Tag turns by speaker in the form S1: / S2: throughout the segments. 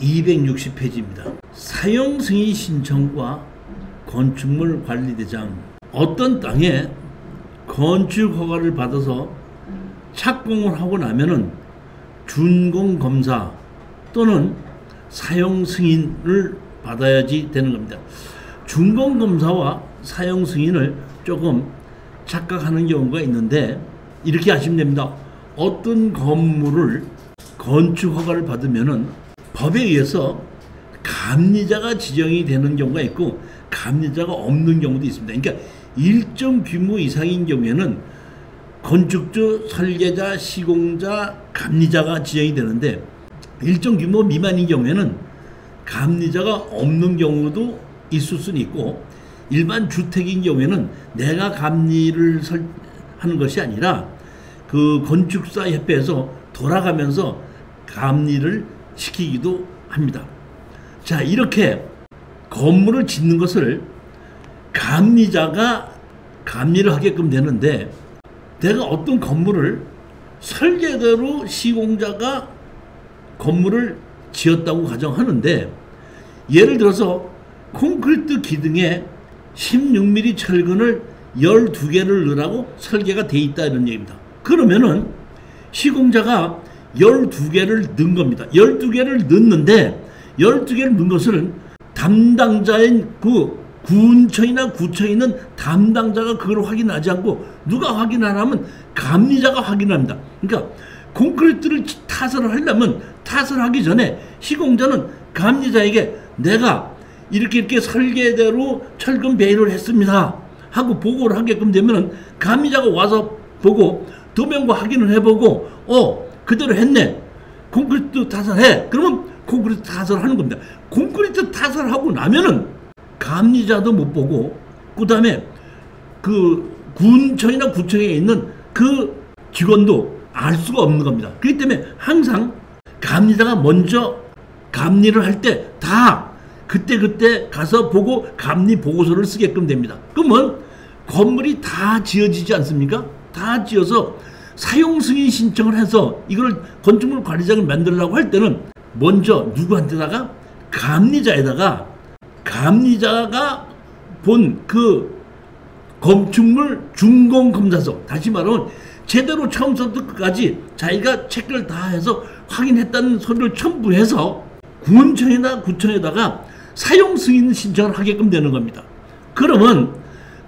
S1: 260페이지입니다. 사용승인 신청과 건축물 관리대장. 어떤 땅에 건축허가를 받아서 착공을 하고 나면은 준공검사 또는 사용승인을 받아야지 되는 겁니다. 준공검사와 사용승인을 조금 착각하는 경우가 있는데 이렇게 하시면 됩니다. 어떤 건물을 건축허가를 받으면은 법에 의해서 감리자가 지정이 되는 경우가 있고 감리자가 없는 경우도 있습니다. 그러니까 일정 규모 이상인 경우에는 건축주, 설계자, 시공자, 감리자가 지정이 되는데 일정 규모 미만인 경우에는 감리자가 없는 경우도 있을 수는 있고 일반 주택인 경우에는 내가 감리를 하는 것이 아니라 그 건축사 협회에서 돌아가면서 감리를 시키기도 합니다. 자, 이렇게 건물을 짓는 것을 감리자가 감리를 하게끔 되는데 내가 어떤 건물을 설계대로 시공자가 건물을 지었다고 가정하는데 예를 들어서 콘크리트 기둥에 16mm 철근을 12개를 넣으라고 설계가 돼 있다 이런 얘기입니다. 그러면은 시공자가 12개를 넣은 겁니다. 12개를 넣는데 12개를 넣은 것을 담당자인 그 군청이나 구청에 있는 담당자가 그걸 확인하지 않고 누가 확인하냐면 감리자가 확인합니다. 그러니까 콘크리트를 타설을 하려면 타설하기 전에 시공자는 감리자에게 내가 이렇게 설계대로 철근 배일을 했습니다 하고 보고를 하게끔 되면 감리자가 와서 보고 도면과 확인을 해보고 그대로 했네. 콘크리트 타설해. 그러면 콘크리트 타설하는 겁니다. 콘크리트 타설하고 나면은 감리자도 못 보고 그 다음에 그 군청이나 구청에 있는 그 직원도 알 수가 없는 겁니다. 그렇기 때문에 항상 감리자가 먼저 감리를 할 때 다 그때 가서 보고 감리 보고서를 쓰게끔 됩니다. 그러면 건물이 다 지어지지 않습니까? 다 지어서 사용승인 신청을 해서 이걸 건축물 관리장을 만들려고 할 때는 먼저 누구한테다가 감리자에다가 감리자가 본 그 건축물 준공검사서 다시 말하면 제대로 처음부터 끝까지 자기가 체크를 다 해서 확인했다는 서류를 첨부해서 군청이나 구청에다가 사용승인 신청을 하게끔 되는 겁니다. 그러면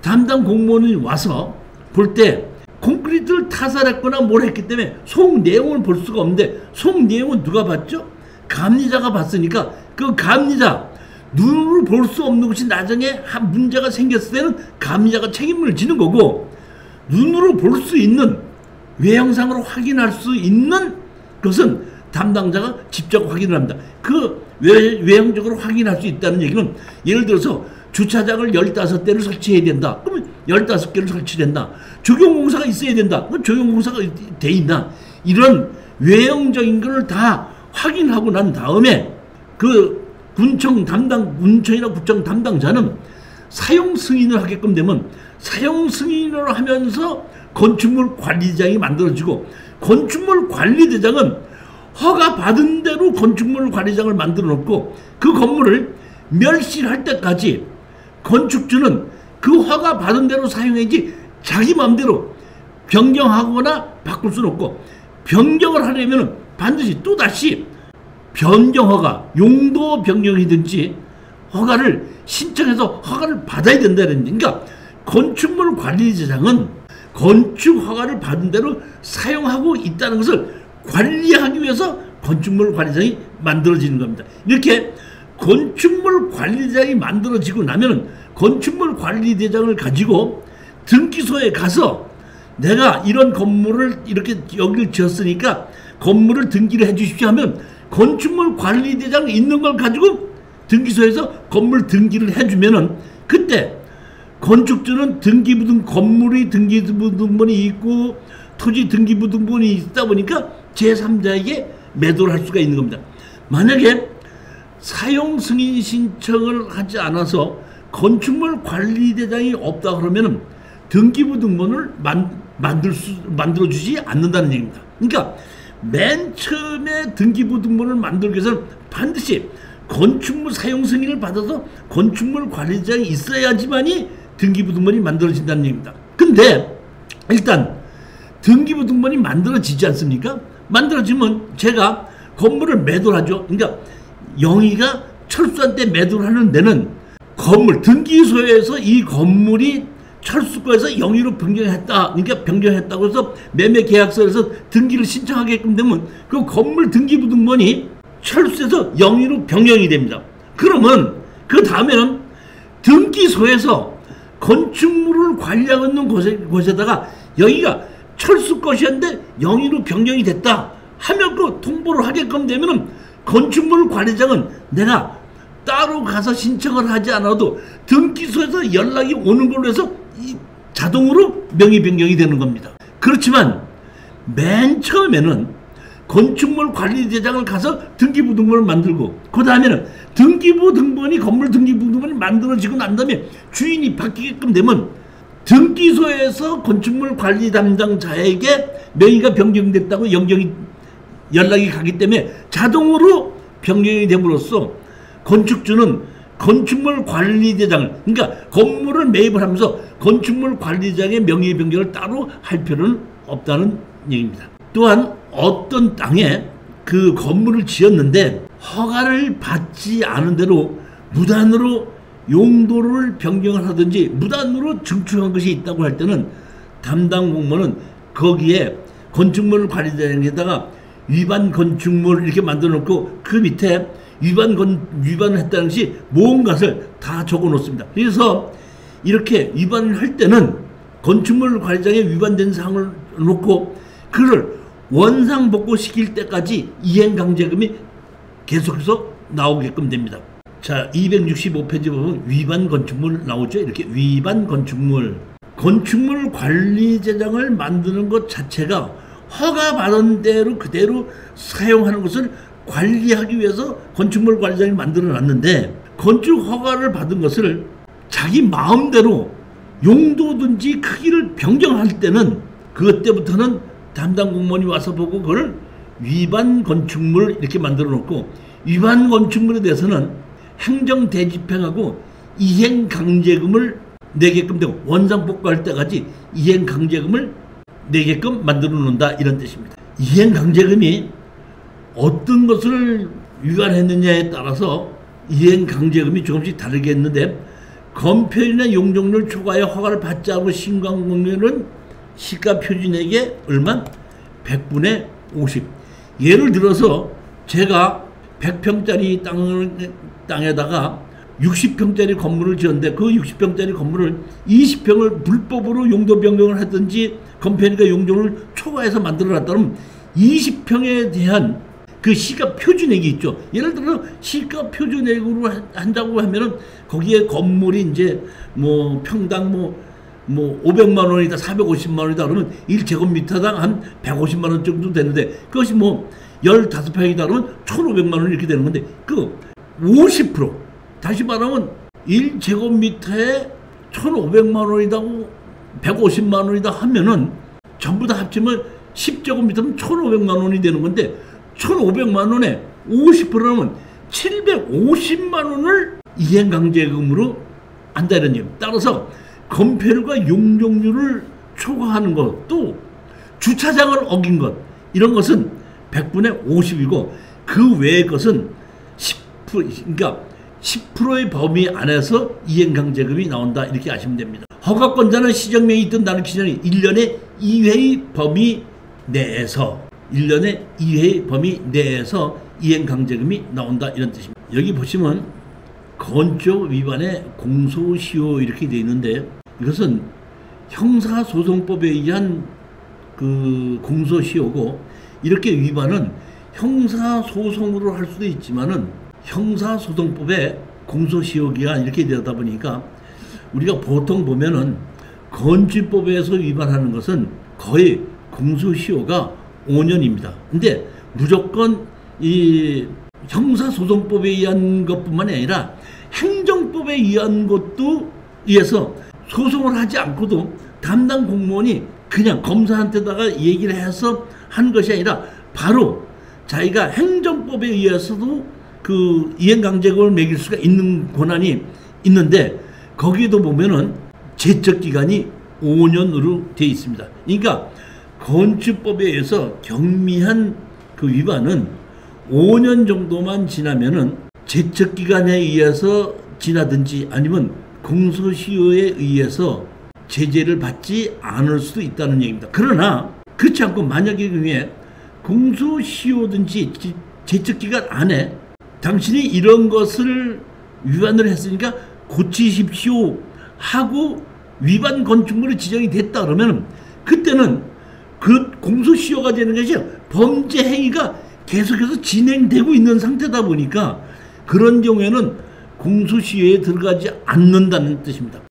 S1: 담당 공무원이 와서 볼 때 콘크리트를 타설했거나 뭘 했기 때문에 속 내용을 볼 수가 없는데 속 내용은 누가 봤죠? 감리자가 봤으니까 그 감리자 눈으로 볼 수 없는 것이 나중에 한 문제가 생겼을 때는 감리자가 책임을 지는 거고 눈으로 볼 수 있는 외형상으로 확인할 수 있는 것은 담당자가 직접 확인을 합니다. 그 외형적으로 확인할 수 있다는 얘기는 예를 들어서 주차장을 15대를 설치해야 된다. 그러면 15개를 설치된다. 조경공사가 있어야 된다. 그럼 조경공사가 돼 있나. 이런 외형적인 걸 다 확인하고 난 다음에 그 군청이나 구청 담당자는 사용 승인을 하게끔 되면 사용 승인을 하면서 건축물 관리대장이 만들어지고 건축물 관리대장은 허가 받은 대로 건축물 관리장을 만들어 놓고 그 건물을 멸실할 때까지 건축주는 그 허가 받은 대로 사용해야지 자기 마음대로 변경하거나 바꿀 수는 없고 변경을 하려면 반드시 또다시 변경허가, 용도 변경이든지 허가를 신청해서 허가를 받아야 된다는 얘기. 그러니까 건축물 관리대장은 건축 허가를 받은 대로 사용하고 있다는 것을 관리하기 위해서 건축물 관리장이 만들어지는 겁니다. 이렇게 건축물 관리대장이 만들어지고 나면 건축물 관리대장을 가지고 등기소에 가서 내가 이런 건물을 이렇게 여기를 지었으니까 건물을 등기를 해 주십시오 하면 건축물 관리대장 있는 걸 가지고 등기소에서 건물 등기를 해주면은 그때 건축주는 등기부등 건물이 등기부등본이 있고 토지 등기부등본이 있다 보니까 제3자에게 매도를 할 수가 있는 겁니다. 만약에 사용 승인 신청을 하지 않아서 건축물 관리대장이 없다 그러면은 등기부등본을 만들어주지 않는다는 얘기입니다. 그러니까 맨 처음에 등기부등본을 만들기 위해서는 반드시 건축물 사용 승인을 받아서 건축물 관리자가 있어야지만이 등기부등본이 만들어진다는 얘기입니다. 근데 일단 등기부등본이 만들어지지 않습니까? 만들어지면 제가 건물을 매도를 하죠. 그러니까 영희가 철수한테 매도를 하는 데는 건물 등기소에서 이 건물이 철수거에서 영희로 변경했다. 그러니까 변경했다고 해서 매매 계약서에서 등기를 신청하게끔 되면 그 건물 등기부등본이 철수해서 영희로 변경이 됩니다. 그러면 그 다음에는 등기소에서 건축물을 관리하고 있는 곳에다가 여기가 철수 것이었는데 영희로 변경이 됐다 하면 그 통보를 하게끔 되면은 건축물 관리장은 내가 따로 가서 신청을 하지 않아도 등기소에서 연락이 오는 걸로 해서 자동으로 명의 변경이 되는 겁니다. 그렇지만 맨 처음에는 건축물 관리대장을 가서 등기부등본을 만들고 그 다음에는 등기부등본이 건물 등기부등본이 만들어지고 난 다음에 주인이 바뀌게끔 되면 등기소에서 건축물 관리 담당자에게 명의가 변경됐다고 연락이 가기 때문에 자동으로 변경이 됨으로써 건축주는 건축물 관리대장을 그러니까 건물을 매입을 하면서 건축물 관리장의 명의 변경을 따로 할 필요는 없다는 얘기입니다. 또한 어떤 땅에 그 건물을 지었는데 허가를 받지 않은 대로 무단으로 용도를 변경을 하든지 무단으로 증축한 것이 있다고 할 때는 담당 공무원은 거기에 건축물 관리자에다가 위반 건축물 이렇게 만들어 놓고 그 밑에 위반을 했다는 것이 뭔가를 다 적어 놓습니다. 그래서 이렇게 위반을 할 때는 건축물 관리장에 위반된 사항을 놓고 그를 원상복구시킬 때까지 이행강제금이 계속해서 나오게끔 됩니다. 자, 265페이지 보면 위반 건축물 나오죠. 이렇게 위반 건축물 관리재장을 만드는 것 자체가 허가받은 대로 그대로 사용하는 것을 관리하기 위해서 건축물 관리장이 만들어 놨는데 건축 허가를 받은 것을 자기 마음대로 용도든지 크기를 변경할 때는 그때부터는 담당 공무원이 와서 보고 그걸 위반 건축물 이렇게 만들어 놓고 위반 건축물에 대해서는 행정 대집행하고 이행 강제금을 내게끔 되고 원상복구할 때까지 이행 강제금을 내게끔 만들어 놓는다 이런 뜻입니다. 이행 강제금이 어떤 것을 위반했느냐에 따라서 이행 강제금이 조금씩 다르게 했는데 건폐율이나 용적률 초과의 허가를 받지 않고 신고한 공유는 시가 표준액의 얼마? 100분의 50. 예를 들어서 제가 100평짜리 땅에다가 60평짜리 건물을 지었는데 그 60평짜리 건물을 20평을 불법으로 용도 변경을 하든지 건폐율과 용적률을 초과해서 만들어놨다면 20평에 대한 그 시가 표준액이 있죠. 예를 들어 시가 표준액으로 한다고 하면은 거기에 건물이 이제 뭐 평당 뭐 500만 원이다 450만 원이다 그러면 1제곱미터당 한 150만 원 정도 되는데 그것이 뭐 15평이다 그러면 1,500만 원 이렇게 되는 건데 그 50% 다시 말하면 1제곱미터에 1,500만 원이다고 150만 원이다 하면은 전부 다 합치면 10제곱미터면 1,500만 원이 되는 건데 1,500만 원에 50%라면 750만 원을 이행강제금으로 한다는 얘기입니다. 따라서 건폐율과 용적률을 초과하는 것, 또 주차장을 어긴 것, 이런 것은 100분의 50이고 그 외의 것은 10%, 그러니까 10%의 범위 안에서 이행강제금이 나온다 이렇게 아시면 됩니다. 허가권자는 시정명이 있던 다른 기준이 1년에 2회의 범위 내에서 1년에 2회의 범위 내에서 이행강제금이 나온다 이런 뜻입니다. 여기 보시면 건축 위반의 공소시효 이렇게 되어 있는데 이것은 형사소송법에 의한 그 공소시효고 이렇게 위반은 형사소송으로 할 수도 있지만은 형사소송법에 공소시효기간 이렇게 되다 보니까 우리가 보통 보면은 건축법에서 위반하는 것은 거의 공소시효가 5년입니다. 근데 무조건 이 형사소송법에 의한 것뿐만 아니라 행정법에 의한 것도 위해서 소송을 하지 않고도 담당 공무원이 그냥 검사한테다가 얘기를 해서 한 것이 아니라 바로 자기가 행정법에 의해서도 그 이행강제금을 매길 수가 있는 권한이 있는데 거기에도 보면은 제척기간이 5년으로 되어 있습니다. 그러니까 건축법에 의해서 경미한 그 위반은 5년 정도만 지나면은 제척기간에 의해서 지나든지 아니면 공소시효에 의해서 제재를 받지 않을 수도 있다는 얘기입니다. 그러나 그렇지 않고 만약에 그게 공소시효든지 제척기간 안에 당신이 이런 것을 위반을 했으니까 고치십시오 하고 위반 건축물이 지정이 됐다 그러면 그때는 그 공소시효가 되는 것이 범죄 행위가 계속해서 진행되고 있는 상태다 보니까 그런 경우에는 공소시효에 들어가지 않는다는 뜻입니다.